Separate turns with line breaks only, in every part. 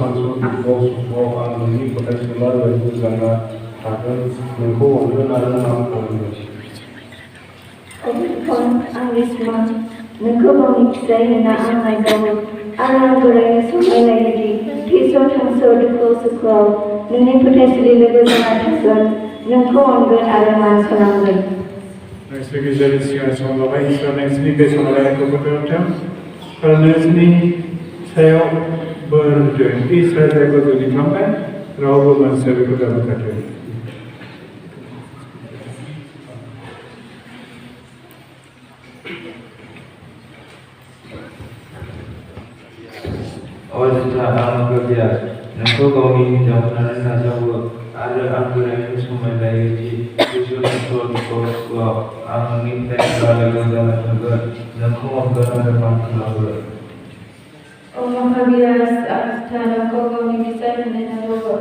थांसो दुखुआव आं नोंनि फरायसुला बायदि जाना थागोन नोंखौ अनगोन आरो मान खालामगोन।
आंनिसिमां नोंखौ गावनि फिसाय होनना आं नायगावो आरो आं बोरायनो समायलायोदि थैस' थांस' दुखु सुखुआव नोंनि फोथायसुलि लोगो जाना थागोन नोंखौ अनगोन आरो मान खालामगोन।
नोंसोर गेजेरनि सिगां समलाबाय इसोर नोंसोरनि बे समलायनायखौ फोथारथों आरो नोंसोरनि सायाव बोर होथों। इसोर जायखौ जुलि खालामबाय रावबो मानसिया बेखौ दाबोखाथों।
अजिता आं गोबिया नोंखौ गावनि हिन्जाव होननानै नाजावो आरो आं बोरायनो समायलायोदि थैस' थांस' दुखुआव सुखुआव आं नोंनि फरायसुला लोगो जाना थागोन नोंखौ अनगोन आरो मान खालामगोन।
अजिता नोंखौ गावनि फिसाय होनना नाजावो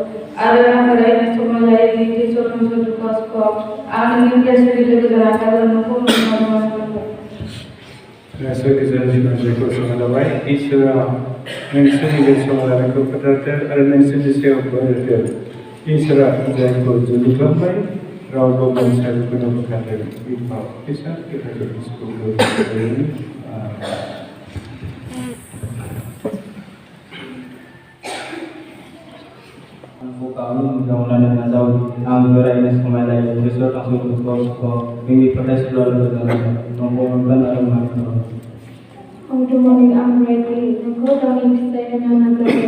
आरो आं बोरायनो समायलायोदि थैस' थांस' दुखुआव सुखुआव आं नोंनि फरायसुलि लोगो जाना थागोन नोंखौ अनगोन आरो मान खालामगोन।
नोंसोर गेजेरनि जायखौ समायलाबाय इसोरा नोंसोरनि बे समायलायनायखौ फोथारथों आरो नोंसोरनि सायाव बोर होथों। इसोरा जायखौ जुलि खालामबाय रावबो मानसिया बेखौ दाबोखाथों। बिफा फिसा गोथारखौ बोर होथों।
आंखौ गावनि हिन्जाव होननानै नाजावो आं बोरायनो समायलायो थैस' थांस' दुखुआव सुखुआव नोंनि फोथायसुला लोगो जाना नोंखौ अनगोन आरो मान खालामगोन।
आं बोरायनि नोंखौ गावनि फिसाय होनना नाजावो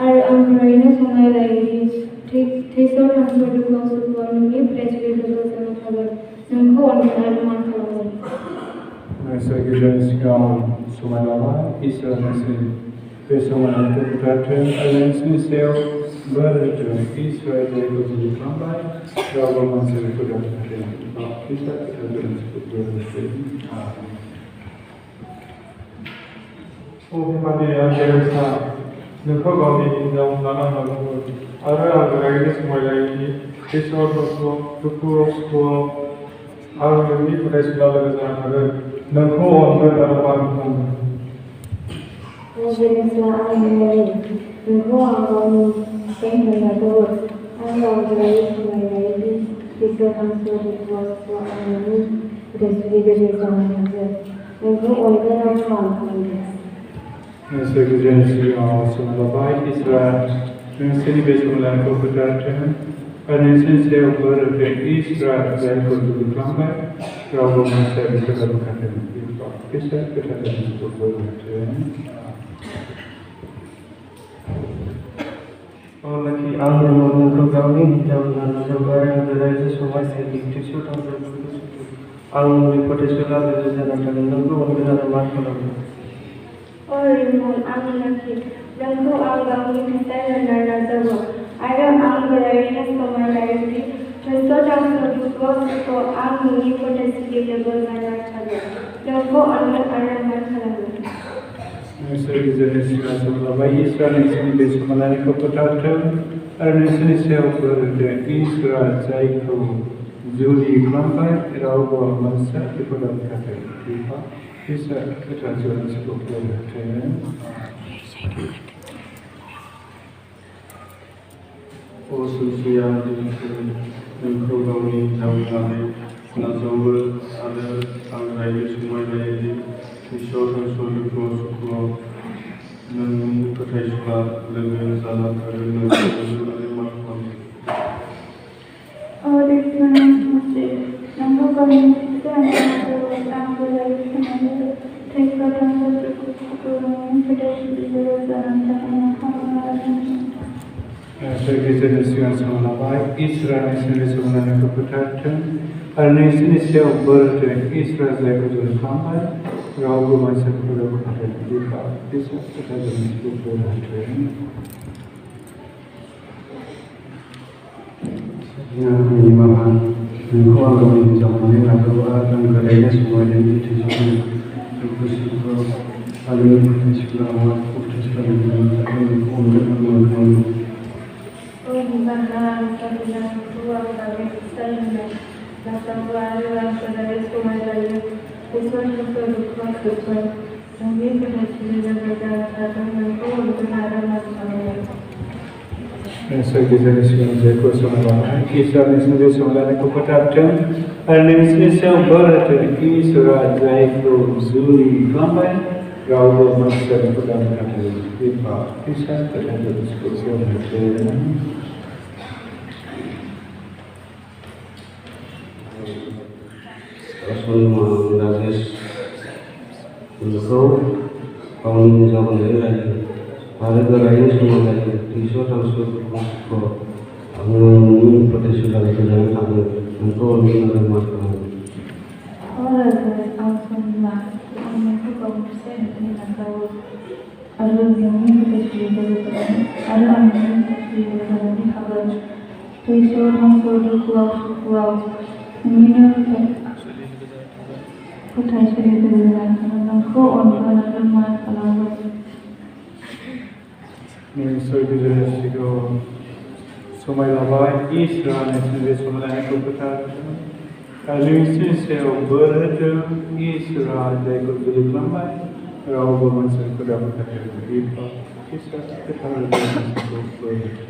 आरो आं बोरायनो समायलायोदि थैस' थांस' दुखुआव सुखुआव नोंनि फरायसुलि लोगो जाना थागोन नोंखौ अनगोन आरो मान खालामगोन।
नोंसोर गेजेरनि सिगाङाव समायलाबाय इसोरा नोंसोरनि बे समायनायखौ फोथारथों आरो नोंसोरनि सायाव बोर होथों। इसोरा जायखौ जुलि खालामबाय रावबो मानसिया बेखौ दाबोखाथों। बिफा फिसा गोथारखौ बोर होथों। बिमाया गेरेमसा नोंखौ गावनि हिन्जाव होननानै नाजावो आरो आं बोरायनो समायलायोदि थैस' थांस' दुखुआव सुखुआव आं नोंनि फरायसुला लोगो जाना थागोन नोंखौ अनगोन आरो मान खालामगोन।
गेरेमसा आं नोंखौ आं गावनि फिसाय होनना नाजावो आरो आं बोरायनो समायलायोदि थैस' थांस' दुखुआव सुखुआव आं नोंनि फरायसुलि लोगो जाना थागोन नोंखौ अनगोन आरो मान खालामगोन।
नोंसोर गेजेरनि सिगाङाव समायलाबाय इसोरा नोंसोरनि बे समायलायनायखौ फोथारथों आरो नोंसोरनि सायाव बोर होथों। इसोरा जायखौ जुलि खालामबाय रावबो मानसिया बेखौ दाबोखाथों। बिफा फिसा गोथारखौ बोर होथों।
आं नोंखौ गावनि हिन्जाव होनना नाजावो आरो आं बोरायनो समायलायोदि थैस' थांस' दुखुआव सुखुआव आं नोंनि फरायसुला लोगो जाना थागोन नोंखौ अनगोन आरो मान खालामगोन।
नोंखौ आं गावनि फिसाय होनना नाजावो आरो आं बोरायनो समायलायोदि थैस' थांस' दुखुआव सुखुआव आं नोंनि फरायसुलि लोगो जाना थागोन नोंखौ अनगोन आरो मान खालामगोन।
नोंसोर गेजेरनि सिगां समायलाबाय इसोरा नोंसोरनि बे समायलायनायखौ फोथारथों आरो नोंसोरनि सायाव बोर होथों। इसोरा जायखौ जुलि खालामबाय रावबो मानसिया बेखौ दाबोखाथों। बिफा फिसा गोथारखौ बोर होथों।
असुया नोंखौ गावनि हिन्जाव होननानै नाजावो आरो आं रायनो समायलायोदि थैस' थांस' दुखुआव सुखुआव नोंनि फोथायसुला लोगो जाना थागोन नोंखौ अनगोन आरो मान खालामगोन।
नोंखौ गावनि फिसाय होनना नाजावो आं बोरायनो समायलायो थैस' थांस' दुखुआव सुखुआव नोंनि फरायसुलि लोगो जाना थागोन नोंखौ अनगोन आरो मान खालामगोन।
नोंसोर गेजेरनि सिगां समायलाबाय इसोरा नोंसोरनि समायलायनायखौ फोथारथों आरो नोंसोरनि सायाव बोर होथों। इसोरा जायखौ जुलि खालामबाय रावबो मानसिखौ दाबोखाथों। बिफा फिसा गोथारखौ बोर होथों।
आंनि मामा नोंखौ आं गावनि हिन्जाव होननानै नाजावो आरो आं बोरायनो समायलायोदि थैस' थांस' दुखु सुखुआव आं नोंनि फरायसुला लोगो जाना थागोन नोंखौ अनगोन आरो मान खालामगोन।
Segizanis menjaga semua kisah sendiri semula aku petapkan Arnesi seobat kisah jaiku zuli lambai Rauh masa pedang kaki Pipa kisah terhadap diskusi mereka
Rasul Rajesh Untuk Kawan zaman dari lagi Ada gerakan semua lagi Tisu transfer Ko Angni Patwng swi Untuk Nainw Tatwng
Orang langsung aku kamu sen ini atau ada yang Patwng swi dari ada Angni Patwng swi dari Habani Tisu transfer Ko Nainw Patwng swi dari aku orang langsung
Segizanis itu semua lambai Israel sendiri semula aku petapkan Arnesi seobat kisah jaiku zuli lambai Rauh masa pedang kaki Pipa kisah terhadap diskusi mereka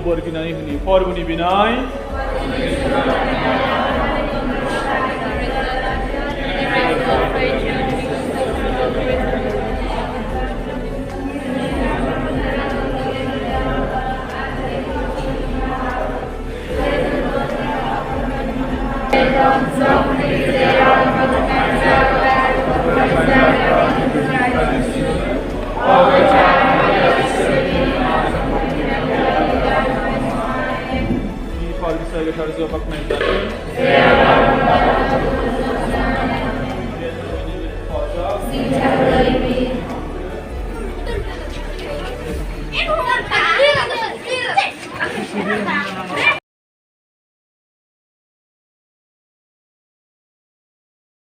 Berkenai ini formuni binai Harus apa komentar?